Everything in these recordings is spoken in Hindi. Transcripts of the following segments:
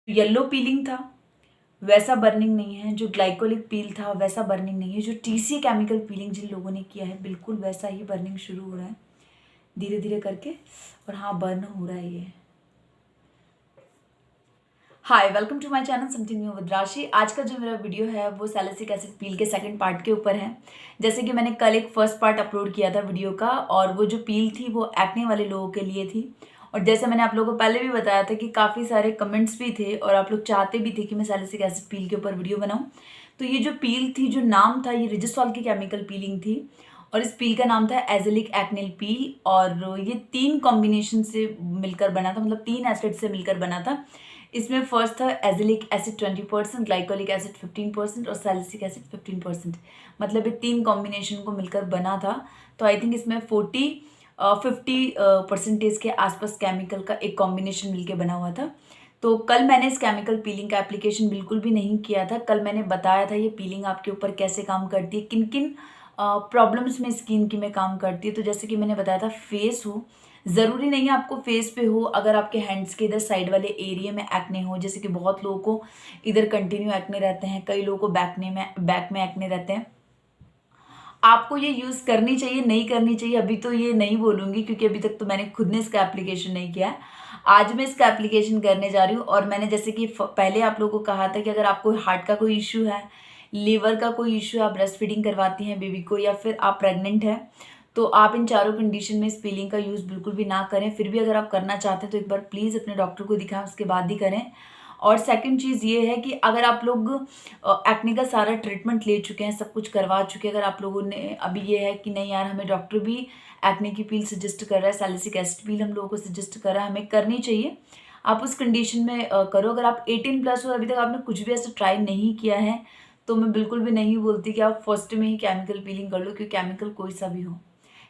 येलो पीलिंग था वैसा बर्निंग नहीं है, जो ग्लाइकोलिक पील था वैसा बर्निंग नहीं है, जो टीसी केमिकल पीलिंग जिन लोगों ने किया है बिल्कुल वैसा ही बर्निंग शुरू हो रहा है धीरे धीरे करके। और हाँ, बर्न हो रहा है ये। Hi, welcome to my channel something new with Rashi. आज का जो मेरा वीडियो है वो सैलिसिक एसिड पील के सेकंड पार्ट के ऊपर है। जैसे कि मैंने कल एक फर्स्ट पार्ट अपलोड किया था वीडियो का, और वो जो पील थी वो एक्ने वाले लोगों के लिए थी। और जैसे मैंने आप लोगों को पहले भी बताया था कि काफ़ी सारे कमेंट्स भी थे और आप लोग चाहते भी थे कि मैं सैलिसिक एसिड पील के ऊपर वीडियो बनाऊँ। तो ये जो पील थी, जो नाम था, ये रिजिसॉल की केमिकल पीलिंग थी और इस पील का नाम था एजेलिक एक्नेल पील। और ये 3 कॉम्बिनेशन से मिलकर बना था, मतलब 3 एसिड से मिलकर बना था। इसमें फर्स्ट था एजिलिक एसिड 20%, ग्लाइकोलिक एसिड 15% और सैलिसिक एसिड 15%। मतलब ये 3 कॉम्बिनेशन को मिलकर बना था। तो आई थिंक इसमें 50% के आसपास केमिकल का एक कॉम्बिनेशन मिलकर बना हुआ था। तो कल मैंने इस केमिकल पीलिंग का एप्लीकेशन बिल्कुल भी नहीं किया था। कल मैंने बताया था ये पीलिंग आपके ऊपर कैसे काम करती है, किन किन प्रॉब्लम्स में स्किन की में काम करती है। तो जैसे कि मैंने बताया था, फेस हो, ज़रूरी नहीं है आपको फेस पे हो, अगर आपके हैंड्स के इधर साइड वाले एरिया में एक्ने हो, जैसे कि बहुत लोगों को इधर कंटिन्यू एक्ने रहते हैं, कई लोगों को बैक में एक्ने रहते हैं, आपको ये यूज़ करनी चाहिए नहीं करनी चाहिए अभी तो ये नहीं बोलूँगी, क्योंकि अभी तक तो मैंने खुद ने इसका एप्लीकेशन नहीं किया है। आज मैं इसका एप्लीकेशन करने जा रही हूँ। और मैंने जैसे कि पहले आप लोगों को कहा था कि अगर आपको हार्ट का कोई इशू है, लीवर का कोई इशू है, आप ब्रेस्ट फीडिंग करवाती हैं बेबी को, या फिर आप प्रेग्नेंट हैं, तो आप इन चारों कंडीशन में इस पीलिंग का यूज़ बिल्कुल भी ना करें। फिर भी अगर आप करना चाहते हैं तो एक बार प्लीज़ अपने डॉक्टर को दिखाएं, उसके बाद ही करें। और सेकंड चीज़ ये है कि अगर आप लोग एक्ने का सारा ट्रीटमेंट ले चुके हैं, सब कुछ करवा चुके हैं, अगर आप लोगों ने अभी ये है कि नहीं यार, हमें डॉक्टर भी एक्ने की पील सजेस्ट कर रहा है, सैलिसिक एसिड पील हम लोगों को सजेस्ट कर रहा है, हमें करनी चाहिए, आप उस कंडीशन में करो। अगर आप 18+ हो, अभी तक आपने कुछ भी ऐसा ट्राई नहीं किया है, तो मैं बिल्कुल भी नहीं बोलती कि आप फर्स्ट में ही केमिकल पीलिंग कर लो, क्योंकि केमिकल कोई सा भी हो,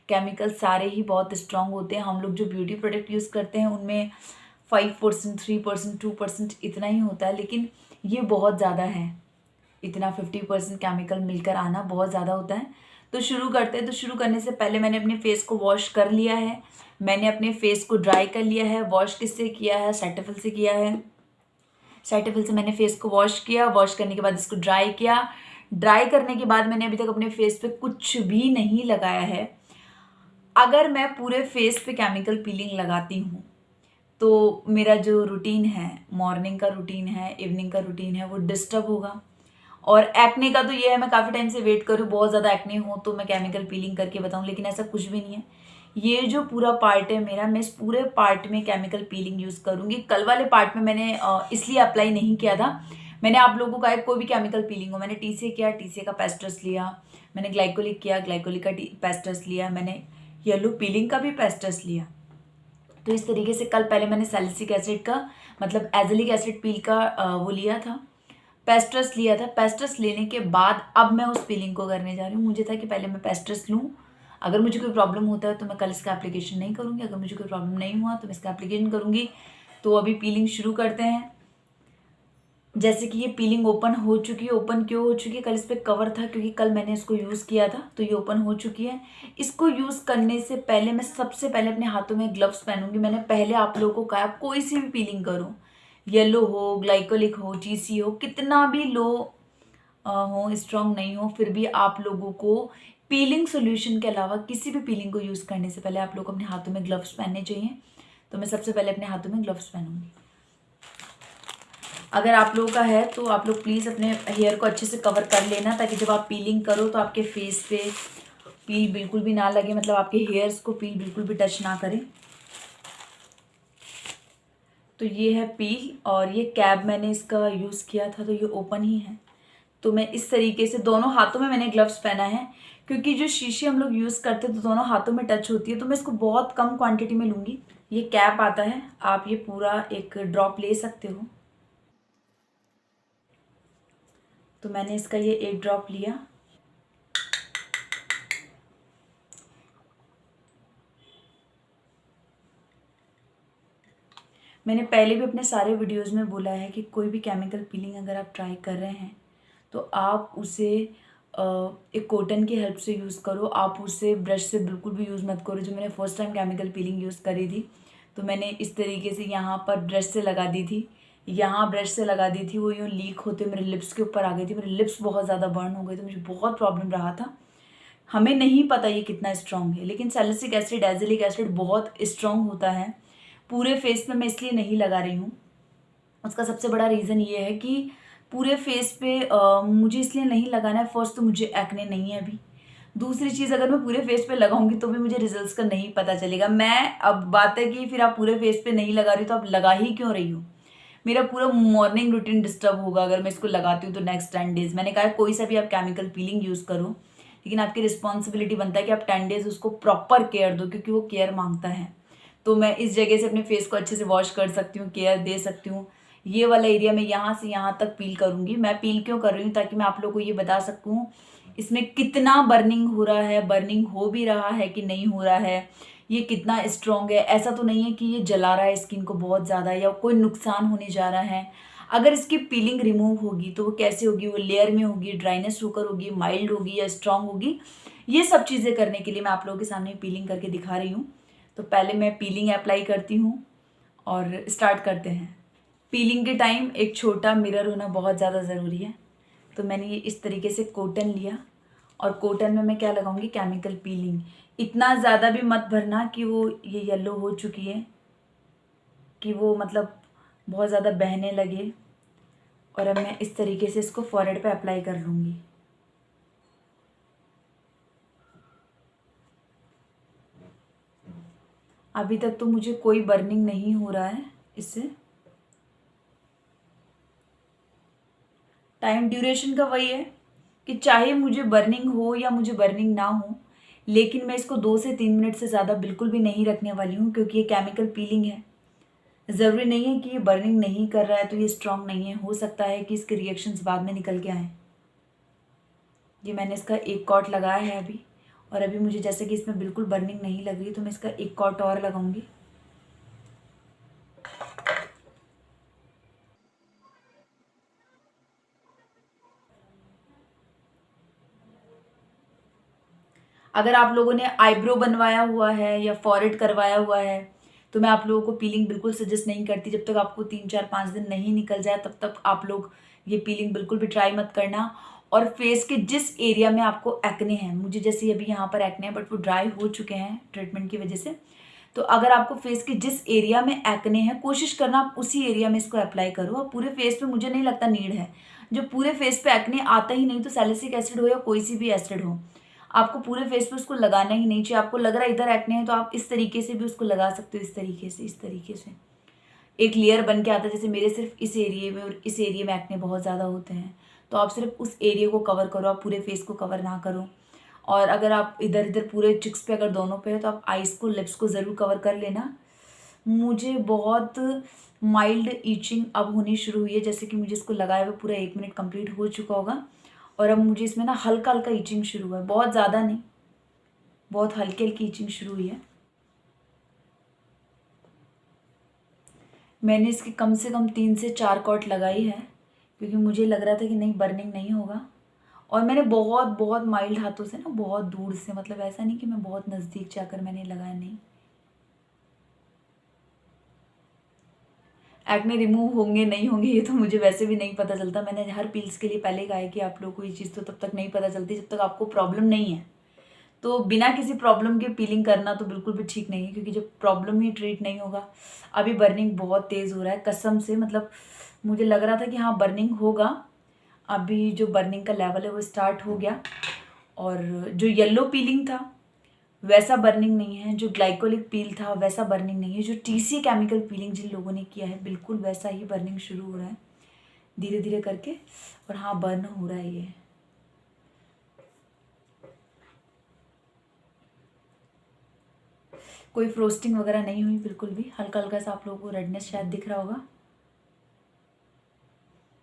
केमिकल सारे ही बहुत स्ट्रांग होते हैं। हम लोग जो ब्यूटी प्रोडक्ट यूज़ करते हैं उनमें 5%, 3%, 2% इतना ही होता है, लेकिन ये बहुत ज़्यादा है। इतना 50% केमिकल मिलकर आना बहुत ज़्यादा होता है। तो शुरू करते हैं। तो शुरू करने से पहले मैंने अपने फेस को वॉश कर लिया है, मैंने अपने फेस को ड्राई कर लिया है। वॉश किससे किया है? सेटाफिल से किया है। सेटाफिल से मैंने फेस को वॉश किया, वॉश करने के बाद इसको ड्राई किया। ड्राई करने के बाद मैंने अभी तक अपने फेस पे कुछ भी नहीं लगाया है। अगर मैं पूरे फेस पे केमिकल पीलिंग लगाती हूँ तो मेरा जो रूटीन है, मॉर्निंग का रूटीन है, इवनिंग का रूटीन है, वो डिस्टर्ब होगा। और एक्ने का तो ये है, मैं काफ़ी टाइम से वेट करूँ बहुत ज़्यादा एक्ने हो तो मैं केमिकल पीलिंग करके बताऊँ, लेकिन ऐसा कुछ भी नहीं है। ये जो पूरा पार्ट है मेरा, मैं इस पूरे पार्ट में केमिकल पीलिंग यूज़ करूँगी। कल वाले पार्ट में मैंने इसलिए अप्लाई नहीं किया था। मैंने आप लोगों का कोई भी केमिकल पीलिंग हो, मैंने टीसीए किया, टीसीए का पेस्टर्स लिया, मैंने ग्लाइकोलिक किया, ग्लाइकोलिक का पेस्टर्स लिया, मैंने येलो पीलिंग का भी पेस्टर्स लिया। तो इस तरीके से कल पहले मैंने सैलिसिक एसिड का, मतलब एजेलिक एसिड पील का वो लिया था, पेस्टर्स लिया था। पेस्टर्स लेने के बाद अब मैं उस पीलिंग को करने जा रही हूँ। मुझे था कि पहले मैं पेस्टर्स लूँ, अगर मुझे कोई प्रॉब्लम होता है तो मैं कल इसका एप्लीकेशन नहीं करूँगी, अगर मुझे कोई प्रॉब्लम नहीं हुआ तो मैं इसका एप्लीकेशन करूँगी। तो अभी पीलिंग शुरू करते हैं। जैसे कि ये पीलिंग ओपन हो चुकी है। ओपन क्यों हो चुकी है? कल इस पर कवर था, क्योंकि कल मैंने इसको यूज़ किया था, तो ये ओपन हो चुकी है। इसको यूज़ करने से पहले मैं सबसे पहले अपने हाथों में ग्लव्स पहनूंगी। मैंने पहले आप लोगों को कहा, कोई सी भी पीलिंग करो, येलो हो, ग्लाइकोलिक हो, टीसी हो, कितना भी लो हो, स्ट्रांग नहीं हो, फिर भी आप लोगों को पीलिंग सोल्यूशन के अलावा किसी भी पीलिंग को यूज़ करने से पहले आप लोग अपने हाथों में ग्लव्स पहनने चाहिए। तो मैं सबसे पहले अपने हाथों में ग्लव्स पहनूंगी। अगर आप लोगों का है तो आप लोग प्लीज़ अपने हेयर को अच्छे से कवर कर लेना, ताकि जब आप पीलिंग करो तो आपके फेस पे पील बिल्कुल भी ना लगे, मतलब आपके हेयर्स को पील बिल्कुल भी टच ना करे। तो ये है पील, और ये कैप मैंने इसका यूज़ किया था, तो ये ओपन ही है। तो मैं इस तरीके से दोनों हाथों में मैंने ग्लव्स पहना है, क्योंकि जो शीशी हम लोग यूज़ करते हैं तो दोनों हाथों में टच होती है, तो मैं इसको बहुत कम क्वांटिटी में लूँगी। ये कैप आता है, आप ये पूरा एक ड्रॉप ले सकते हो। तो मैंने इसका ये एक ड्रॉप लिया। मैंने पहले भी अपने सारे वीडियोस में बोला है कि कोई भी केमिकल पीलिंग अगर आप ट्राई कर रहे हैं तो आप उसे एक कॉटन की हेल्प से यूज़ करो। आप उसे ब्रश से बिल्कुल भी यूज़ मत करो। जो मैंने first time chemical peeling use करी थी तो मैंने इस तरीके से यहाँ पर ब्रश से लगा दी थी, यहाँ ब्रश से लगा दी थी, वो यूँ लीक होते मेरे लिप्स के ऊपर आ गई थी, मेरे लिप्स बहुत ज़्यादा बर्न हो गए थे, मुझे बहुत प्रॉब्लम रहा था। हमें नहीं पता ये कितना स्ट्रॉन्ग है, लेकिन सैलिसिलिक एसिड, एजिलिक एसिड बहुत स्ट्रॉन्ग होता है। पूरे फेस पे मैं इसलिए नहीं लगा रही हूँ, उसका सबसे बड़ा रीज़न ये है कि पूरे फेस पे मुझे इसलिए नहीं लगाना है। फर्स्ट तो मुझे एक्ने नहीं है अभी। दूसरी चीज़, अगर मैं पूरे फेस पे लगाऊंगी तो भी मुझे रिजल्ट्स का नहीं पता चलेगा। मैं, अब बात है कि फिर आप पूरे फेस पे नहीं लगा रही तो आप लगा ही क्यों रही हो? मेरा पूरा मॉर्निंग रूटीन डिस्टर्ब होगा अगर मैं इसको लगाती हूँ तो नेक्स्ट 10 डेज। मैंने कहा कोई सा भी आप केमिकल पीलिंग यूज़ करो, लेकिन आपकी रिस्पॉन्सिबिलिटी बनता है कि आप 10 डेज उसको प्रॉपर केयर दो, क्योंकि वो केयर मांगता है। तो मैं इस जगह से अपने फेस को अच्छे से वॉश कर सकती हूँ, केयर दे सकती हूँ। ये वाला एरिया मैं यहाँ से यहाँ तक पील करूँगी। मैं पील क्यों कर रही हूँ? ताकि मैं आप लोगों को ये बता सकूँ इसमें कितना बर्निंग हो रहा है, बर्निंग हो भी रहा है कि नहीं हो रहा है, ये कितना स्ट्रॉन्ग है। ऐसा तो नहीं है कि ये जला रहा है स्किन को बहुत ज़्यादा या कोई नुकसान होने जा रहा है। अगर इसकी पीलिंग रिमूव होगी तो वो कैसे होगी? वो लेयर में होगी, ड्राइनेस होकर होगी, माइल्ड होगी या स्ट्रॉन्ग होगी? ये सब चीज़ें करने के लिए मैं आप लोगों के सामने पीलिंग करके दिखा रही हूँ। तो पहले मैं पीलिंग अप्लाई करती हूँ और स्टार्ट करते हैं। पीलिंग के टाइम एक छोटा मिरर होना बहुत ज़्यादा ज़रूरी है। तो मैंने ये इस तरीके से कॉटन लिया और कॉटन में मैं क्या लगाऊंगी? Chemical peeling. इतना ज़्यादा भी मत भरना कि वो ये येलो हो चुकी है, कि वो मतलब बहुत ज़्यादा बहने लगे। और अब मैं इस तरीके से इसको फॉरहेड पे अप्लाई कर लूँगी। अभी तक तो मुझे कोई बर्निंग नहीं हो रहा है इससे। टाइम ड्यूरेशन का वही है कि चाहे मुझे बर्निंग हो या मुझे बर्निंग ना हो, लेकिन मैं इसको 2 से 3 मिनट से ज़्यादा बिल्कुल भी नहीं रखने वाली हूँ, क्योंकि ये केमिकल पीलिंग है। ज़रूरी नहीं है कि ये बर्निंग नहीं कर रहा है तो ये स्ट्रांग नहीं है। हो सकता है कि इसके रिएक्शंस बाद में निकल के आएँ। ये मैंने इसका एक कॉट लगाया है अभी, और अभी मुझे जैसे कि इसमें बिल्कुल बर्निंग नहीं लग रही, तो मैं इसका एक कॉट और लगाऊंगी। अगर आप लोगों ने आईब्रो बनवाया हुआ है या फॉरहेड करवाया हुआ है तो मैं आप लोगों को पीलिंग बिल्कुल सजेस्ट नहीं करती। जब तक आपको 3 4 5 दिन नहीं निकल जाए तब तक आप लोग ये पीलिंग बिल्कुल भी ट्राई मत करना। और फेस के जिस एरिया में आपको एक्ने हैं, मुझे जैसे अभी यहाँ पर एक्ने हैं बट वो ड्राई हो चुके हैं ट्रीटमेंट की वजह से, तो अगर आपको फेस के जिस एरिया में एक्ने हैं, कोशिश करना आप उसी एरिया में इसको अप्लाई करो। और पूरे फेस पे मुझे नहीं लगता नीड है। जो पूरे फेस पे एक्ने आता ही नहीं, तो सैलिसिलिक एसिड हो या कोई सी भी एसिड हो, आपको पूरे फेस पे उसको लगाना ही नहीं चाहिए। आपको लग रहा है इधर एक्ने है तो आप इस तरीके से भी उसको लगा सकते हो, इस तरीके से, इस तरीके से एक लेयर बन के आता है। जैसे मेरे सिर्फ इस एरिया में और इस एरिया में एक्ने बहुत ज़्यादा होते हैं, तो आप सिर्फ उस एरिया को कवर करो, आप पूरे फेस को कवर ना करो। और अगर आप इधर इधर पूरे चिक्स पे, अगर दोनों पे है, तो आप आइज़ को, लिप्स को ज़रूर कवर कर लेना। मुझे बहुत माइल्ड ईचिंग अब होनी शुरू हुई है, जैसे कि मुझे इसको लगाए हुए पूरा 1 मिनट कंप्लीट हो चुका होगा, और अब मुझे इसमें ना हल्का हल्का ईचिंग शुरू हुआ है, बहुत ज़्यादा नहीं, बहुत हल्की हल्की ईचिंग शुरू हुई है। मैंने इसकी कम से कम 3 से 4 कॉट लगाई है, क्योंकि मुझे लग रहा था कि नहीं, बर्निंग नहीं होगा। और मैंने बहुत बहुत माइल्ड हाथों से ना, बहुत दूर से, मतलब ऐसा नहीं कि मैं बहुत नज़दीक जाकर मैंने लगाया, नहीं। एक्ने रिमूव होंगे नहीं होंगे ये तो मुझे वैसे भी नहीं पता चलता। मैंने हर पील्स के लिए पहले कहा है कि आप लोगों को ये चीज़ तो तब तक नहीं पता चलती जब तक आपको प्रॉब्लम नहीं है। तो बिना किसी प्रॉब्लम के पीलिंग करना तो बिल्कुल भी ठीक नहीं है, क्योंकि जब प्रॉब्लम ही ट्रीट नहीं होगा। अभी बर्निंग बहुत तेज़ हो रहा है कसम से, मतलब मुझे लग रहा था कि हाँ बर्निंग होगा। अभी जो बर्निंग का लेवल है वो स्टार्ट हो गया। और जो येलो पीलिंग था वैसा बर्निंग नहीं है, जो ग्लाइकोलिक पील था वैसा बर्निंग नहीं है, जो टीसी केमिकल पीलिंग जिन लोगों ने किया है बिल्कुल वैसा ही बर्निंग शुरू हो रहा है धीरे धीरे करके। और हाँ, बर्न हो रहा है ये। कोई फ्रोस्टिंग वगैरह नहीं हुई बिल्कुल भी। हल्का हल्का सा आप लोगों को रेडनेस शायद दिख रहा होगा,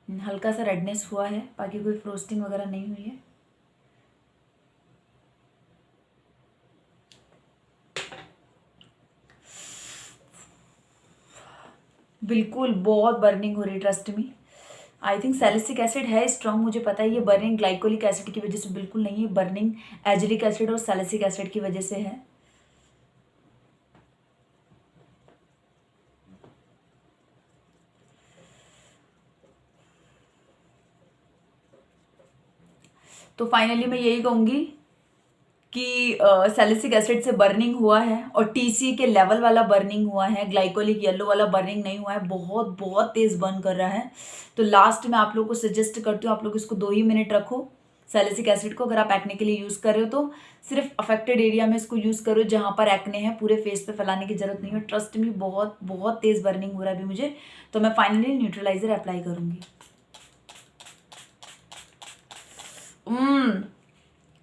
हल्का सा रेडनेस हुआ है, बाकी कोई फ्रोस्टिंग वगैरह नहीं हुई है। बिल्कुल बहुत बर्निंग हो रही है, trust me. I think salicylic acid है स्ट्रॉन्ग, मुझे पता है। ये बर्निंग ग्लाइकोलिक एसिड की वजह से बिल्कुल नहीं है, बर्निंग एजिलिक एसिड और सैलिसिलिक एसिड की वजह से है। तो फाइनली मैं यही कहूँगी कि सैलिसिक एसिड से बर्निंग हुआ है और टीसी के लेवल वाला बर्निंग हुआ है, ग्लाइकोलिक येलो वाला बर्निंग नहीं हुआ है, बहुत बहुत तेज़ बर्न कर रहा है। तो लास्ट में आप लोग को सजेस्ट करती हूँ, आप लोग इसको 2 ही मिनट रखो सैलिसिक एसिड को। अगर आप एक्ने के लिए यूज़ कर रहे हो तो सिर्फ अफेक्टेड एरिया में इसको यूज़ करो जहाँ पर एक्ने है, पूरे फेस पे फैलाने की जरूरत नहीं है। ट्रस्ट मी, बहुत बहुत तेज़ बर्निंग हो रहा है अभी मुझे। तो मैं फाइनली न्यूट्रलाइजर अप्लाई करूँगी।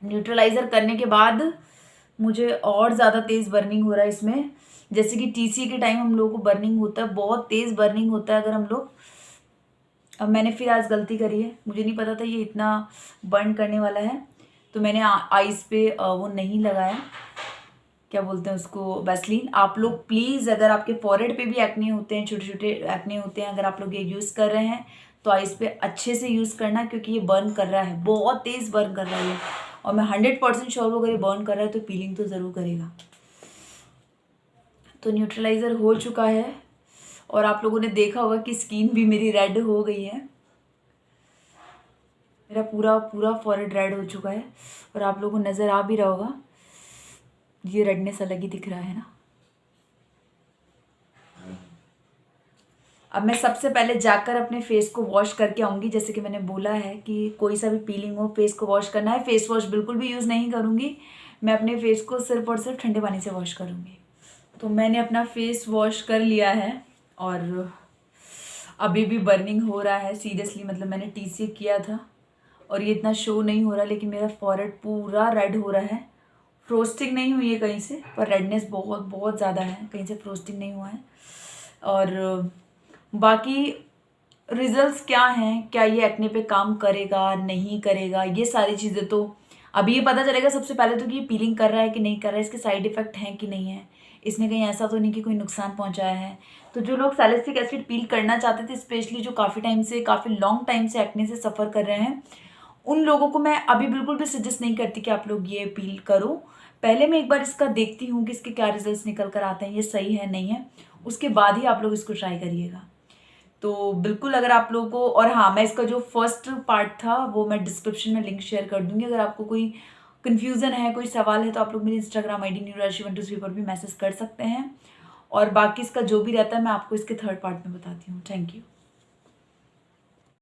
न्यूट्रलाइज़र करने के बाद मुझे और ज़्यादा तेज़ बर्निंग हो रहा है इसमें। जैसे कि टीसी के टाइम हम लोगों को बर्निंग होता है, बहुत तेज़ बर्निंग होता है अगर हम लोग। अब मैंने फिर आज गलती करी है, मुझे नहीं पता था ये इतना बर्न करने वाला है, तो मैंने आइज़ पे वो नहीं लगाया, क्या बोलते हैं उसको, वैसलीन। आप लोग प्लीज़, अगर आपके फॉरहेड पे भी एक्ने होते हैं, छोटे छोटे एक्ने होते हैं, अगर आप लोग ये यूज़ कर रहे हैं तो आइज़ पे अच्छे से यूज़ करना, क्योंकि ये बर्न कर रहा है, बहुत तेज़ बर्न कर रहा है ये। और मैं 100% श्योर हूँ अगर ये बर्न कर रहा है तो पीलिंग तो ज़रूर करेगा। तो न्यूट्रलाइज़र हो चुका है और आप लोगों ने देखा होगा कि स्किन भी मेरी रेड हो गई है। मेरा पूरा पूरा फॉरहेड रेड हो चुका है और आप लोगों को नज़र आ भी रहा होगा, ये रेडनेस अलग ही दिख रहा है ना। अब मैं सबसे पहले जाकर अपने फेस को वॉश करके आऊँगी। जैसे कि मैंने बोला है कि कोई सा भी पीलिंग हो, फेस को वॉश करना है। फेस वॉश बिल्कुल भी यूज़ नहीं करूँगी, मैं अपने फेस को सिर्फ और सिर्फ ठंडे पानी से वॉश करूँगी। तो मैंने अपना फेस वॉश कर लिया है और अभी भी बर्निंग हो रहा है सीरियसली। मतलब मैंने टीसी किया था और ये इतना शो नहीं हो रहा, लेकिन मेरा फॉरहेड पूरा रेड हो रहा है। फ्रोस्टिंग नहीं हुई है कहीं से, पर रेडनेस बहुत बहुत ज़्यादा है, कहीं से फ्रोस्टिंग नहीं हुआ है। और बाकी रिजल्ट्स क्या हैं, क्या ये एक्ने पे काम करेगा नहीं करेगा, ये सारी चीज़ें तो अभी ये पता चलेगा सबसे पहले तो कि ये पीलिंग कर रहा है कि नहीं कर रहा है, इसके साइड इफ़ेक्ट हैं कि नहीं है, इसने कहीं ऐसा तो नहीं कि कोई नुकसान पहुंचाया है। तो जो लोग सैलिसिक एसिड पील करना चाहते थे, स्पेशली जो काफ़ी टाइम से, काफ़ी लॉन्ग टाइम से एक्ने से सफ़र कर रहे हैं, उन लोगों को मैं अभी बिल्कुल भी सजेस्ट नहीं करती कि आप लोग ये पील करो। पहले मैं एक बार इसका देखती हूँ कि इसके क्या रिजल्ट्स निकल कर आते हैं, ये सही है नहीं है, उसके बाद ही आप लोग इसको ट्राई करिएगा। तो बिल्कुल, अगर आप लोगों को, और हाँ, मैं इसका जो फर्स्ट पार्ट था वो मैं डिस्क्रिप्शन में लिंक शेयर कर दूंगी। अगर आपको कोई कन्फ्यूज़न है, कोई सवाल है, तो आप लोग मेरी इंस्टाग्राम ID NewRashi123 पर भी मैसेज कर सकते हैं। और बाकी इसका जो भी रहता है मैं आपको इसके थर्ड पार्ट में बताती हूँ। Thank you.